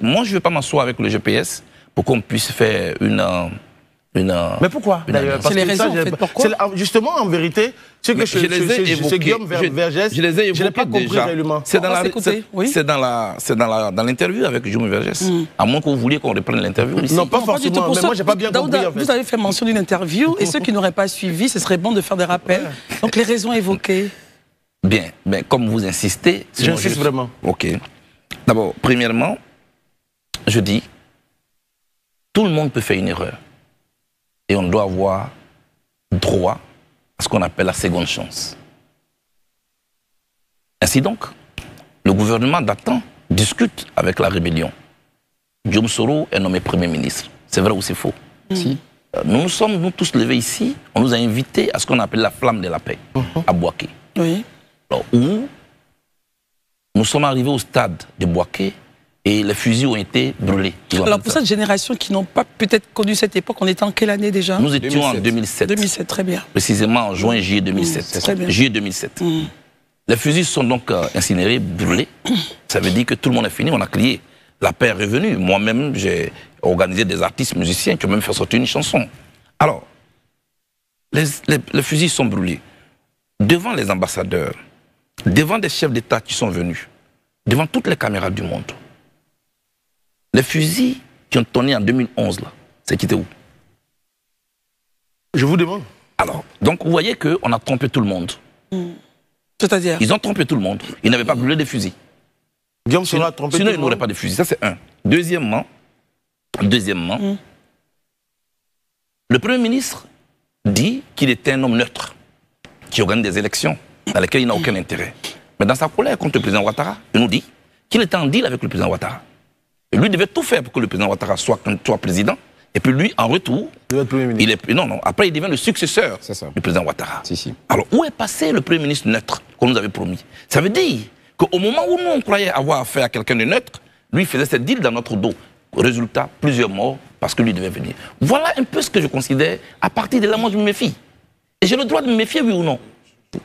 moi, je ne vais pas m'asseoir avec le GPS pour qu'on puisse faire une... Mais pourquoi C'est les raisons, en fait, pourquoi? Justement, en vérité, ce que c'est Guillaume Vergès, je les ai évoqués, je n'ai pas compris réellement. C'est dans l'interview avec Guillaume Vergès. À moins que vous vouliez qu'on reprenne l'interview ici. Non, pas forcément, mais moi, je n'ai pas bien compris. En fait. Vous avez fait mention d'une interview, et ceux qui n'auraient pas suivi, ce serait bon de faire des rappels. Donc, les raisons évoquées. Bien, mais comme vous insistez... J'insiste vraiment. Ok. D'abord, premièrement, je dis, tout le monde peut faire une erreur. Et on doit avoir droit à ce qu'on appelle la seconde chance. Ainsi donc, le gouvernement d'antan discute avec la rébellion. Guillaume Soro est nommé Premier ministre. C'est vrai ou c'est faux? Si. Nous nous sommes tous levés ici, on nous a invités à ce qu'on appelle la flamme de la paix, à Bouaké. Oui. Alors, où nous sommes arrivés au stade de Bouaké et les fusils ont été brûlés. Alors pour cette génération qui n'ont pas peut-être connu cette époque, on était en quelle année déjà? Nous étions en 2007. 2007, très bien. Précisément en juillet 2007. Très bien. Juillet 2007. Les fusils sont donc incinérés, brûlés. Ça veut dire que tout le monde est fini, on a crié. La paix est revenue. Moi-même, j'ai organisé des artistes musiciens qui ont même fait sortir une chanson. Alors, les fusils sont brûlés. Devant les ambassadeurs, devant des chefs d'État qui sont venus, devant toutes les caméras du monde, les fusils qui ont tourné en 2011, là, c'est quitté où? Je vous demande. Alors, donc vous voyez qu'on a trompé tout le monde. C'est-à-dire? Ils ont trompé tout le monde. Ils n'avaient pas brûlé des fusils. Guillaume Soro a trompé tout le monde. Sinon, ils n'auraient pas de fusils. Ça, c'est un. Deuxièmement, le Premier ministre dit qu'il était un homme neutre, qui organise des élections dans lesquelles il n'a aucun intérêt. Mais dans sa colère contre le président Ouattara, il nous dit qu'il était en deal avec le président Ouattara. Et lui devait tout faire pour que le président Ouattara soit président. Et puis lui, en retour, après il devient le successeur du président Ouattara. Alors, où est passé le Premier ministre neutre qu'on nous avait promis? Ça veut dire qu'au moment où nous, on croyait avoir affaire à quelqu'un de neutre, lui faisait cette deal dans notre dos. Résultat, plusieurs morts parce que lui devait venir. Voilà un peu ce que je considère. À partir de là, moi, je me méfie. Et j'ai le droit de me méfier, oui ou non?